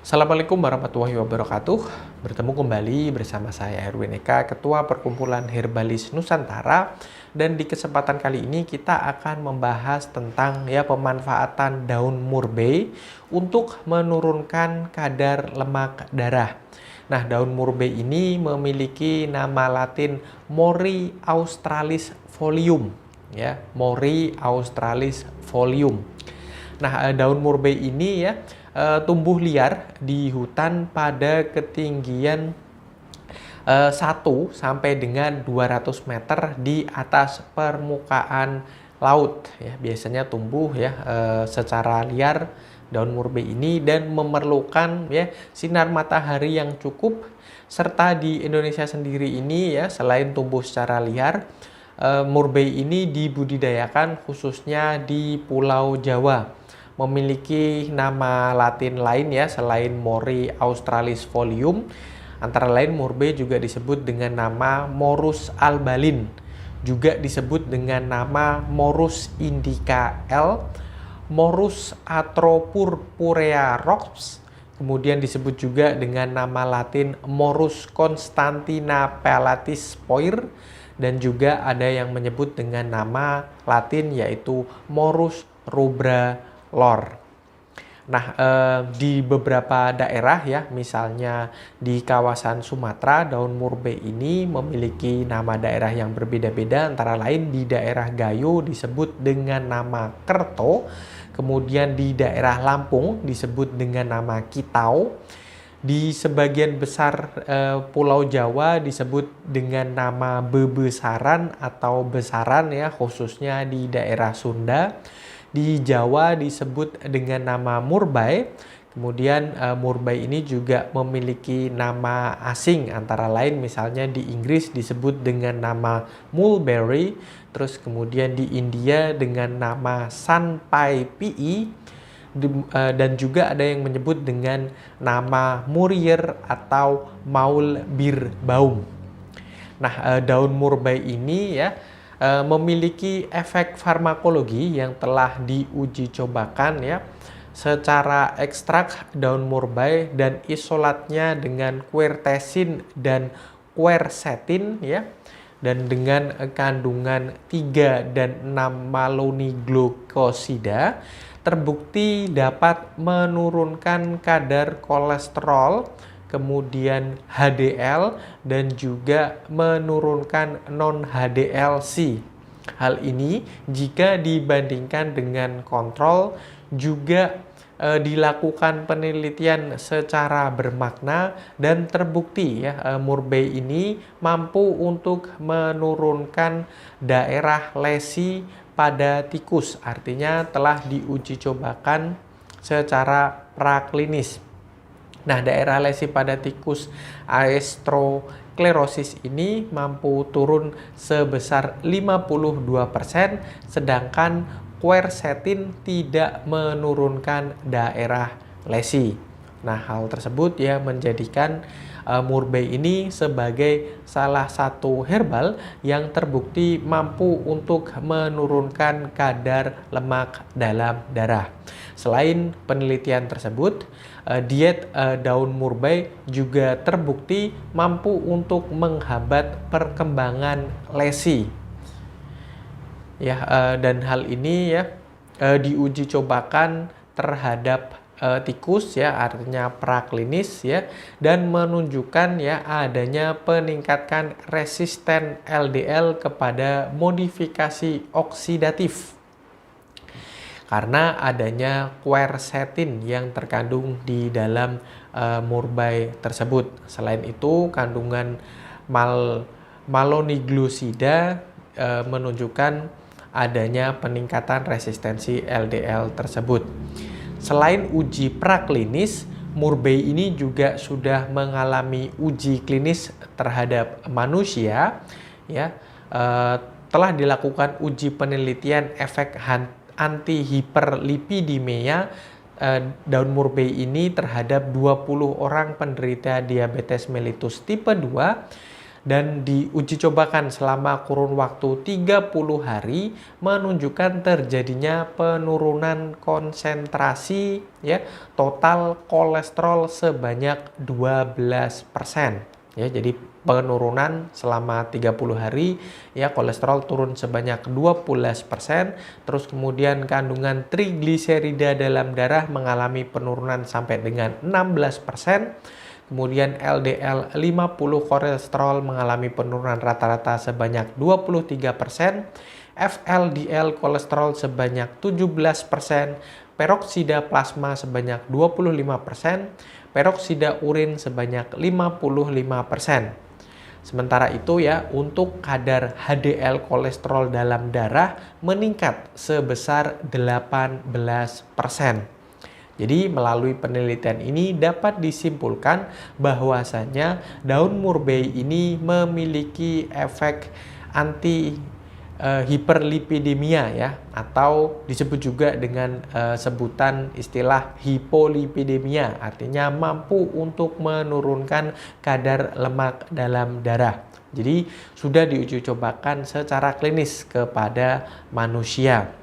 Assalamualaikum warahmatullahi wabarakatuh. Bertemu kembali bersama saya Erwin Eka, Ketua Perkumpulan Herbalis Nusantara. Dan di kesempatan kali ini kita akan membahas tentang pemanfaatan daun murbei untuk menurunkan kadar lemak darah. Nah, daun murbei ini memiliki nama latin Mori australis folium, Mori australis folium. Nah, daun murbei ini tumbuh liar di hutan pada ketinggian 1 sampai dengan 200 meter di atas permukaan laut. Biasanya tumbuh secara liar daun murbei ini dan memerlukan sinar matahari yang cukup, serta di Indonesia sendiri ini selain tumbuh secara liar, murbei ini dibudidayakan khususnya di Pulau Jawa. Memiliki nama latin lain selain Mori australis folium. Antara lain murbei juga disebut dengan nama Morus albalin, juga disebut dengan nama Morus indica L, Morus atropurpurea Roxb, kemudian disebut juga dengan nama latin Morus constantinapellatis Poir, dan juga ada yang menyebut dengan nama latin yaitu Morus rubra Lor. Nah, di beberapa daerah misalnya di kawasan Sumatera, daun murbei ini memiliki nama daerah yang berbeda-beda. Antara lain di daerah Gayo disebut dengan nama Kerto, kemudian di daerah Lampung disebut dengan nama Kitau. Di sebagian besar Pulau Jawa disebut dengan nama bebesaran atau besaran khususnya di daerah Sunda. Di Jawa disebut dengan nama murbai. Kemudian murbai ini juga memiliki nama asing, antara lain misalnya di Inggris disebut dengan nama mulberry, terus kemudian di India dengan nama Sanpai pi, dan juga ada yang menyebut dengan nama murier atau maulbeer baum. Nah, daun murbei ini memiliki efek farmakologi yang telah diuji cobakan secara ekstrak daun murbei dan isolatnya dengan quercetin dan quercetin dan dengan kandungan 3 dan 6 maloniglukosida terbukti dapat menurunkan kadar kolesterol, kemudian HDL, dan juga menurunkan non-HDL-C. Hal ini jika dibandingkan dengan kontrol juga dilakukan penelitian secara bermakna dan terbukti murbei ini mampu untuk menurunkan daerah lesi pada tikus. Artinya telah diuji cobakan secara praklinis. Nah, daerah lesi pada tikus aerosklerosis ini mampu turun sebesar 52%, sedangkan quercetin tidak menurunkan daerah lesi. Nah, hal tersebut menjadikan murbei ini sebagai salah satu herbal yang terbukti mampu untuk menurunkan kadar lemak dalam darah. Selain penelitian tersebut, diet daun murbei juga terbukti mampu untuk menghambat perkembangan lesi. Dan hal ini diuji cobakan terhadap tikus artinya praklinis dan menunjukkan adanya peningkatan resisten LDL kepada modifikasi oksidatif karena adanya quercetin yang terkandung di dalam murbei tersebut. Selain itu, kandungan maloniglusida menunjukkan adanya peningkatan resistensi LDL tersebut. Selain uji praklinis, murbei ini juga sudah mengalami uji klinis terhadap manusia. Telah dilakukan uji penelitian efek antihiperlipidemia daun murbei ini terhadap 20 orang penderita diabetes mellitus tipe 2 dan diuji cobakan selama kurun waktu 30 hari menunjukkan terjadinya penurunan konsentrasi ya total kolesterol sebanyak 12%. Ya, jadi penurunan selama 30 hari ya kolesterol turun sebanyak 12%, terus kemudian kandungan trigliserida dalam darah mengalami penurunan sampai dengan 16%. Kemudian LDL 50 kolesterol mengalami penurunan rata-rata sebanyak 23%, FLDL kolesterol sebanyak 17%, peroksida plasma sebanyak 25%, peroksida urin sebanyak 55%. Sementara itu ya, untuk kadar HDL kolesterol dalam darah meningkat sebesar 18%. Jadi melalui penelitian ini dapat disimpulkan bahwasanya daun murbei ini memiliki efek anti hiperlipidemia ya, atau disebut juga dengan sebutan istilah hipolipidemia, artinya mampu untuk menurunkan kadar lemak dalam darah. Jadi sudah diuji cobakan secara klinis kepada manusia.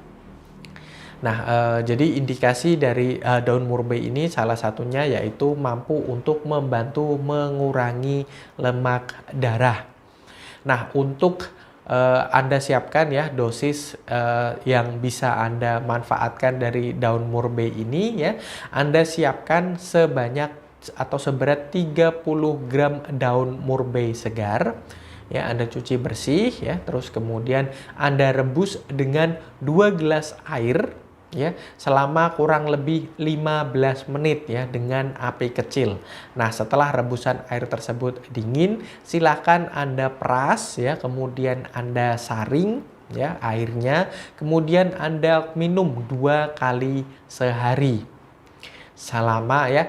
Nah, jadi indikasi dari daun murbei ini salah satunya yaitu mampu untuk membantu mengurangi lemak darah. Nah, untuk Anda siapkan ya dosis yang bisa Anda manfaatkan dari daun murbei ini ya. Anda siapkan sebanyak atau seberat 30 gram daun murbei segar. Ya, Anda cuci bersih ya, terus kemudian Anda rebus dengan 2 gelas air ya selama kurang lebih 15 menit ya dengan api kecil. Nah, setelah rebusan air tersebut dingin, silakan Anda peras ya, kemudian Anda saring ya airnya, kemudian Anda minum 2 kali sehari. Selama ya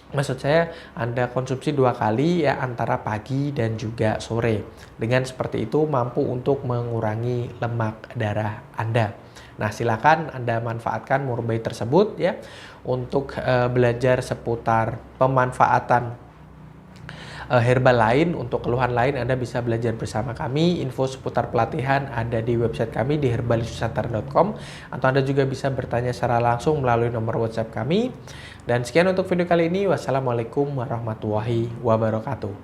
maksud saya Anda konsumsi 2 kali ya antara pagi dan juga sore. Dengan seperti itu mampu untuk mengurangi lemak darah Anda. Nah, silakan Anda manfaatkan murbei tersebut ya untuk belajar seputar pemanfaatan herbal lain. Untuk keluhan lain Anda bisa belajar bersama kami. Info seputar pelatihan ada di website kami di herbalisnusantara.com, atau Anda juga bisa bertanya secara langsung melalui nomor WhatsApp kami. Dan sekian untuk video kali ini. Wassalamualaikum warahmatullahi wabarakatuh.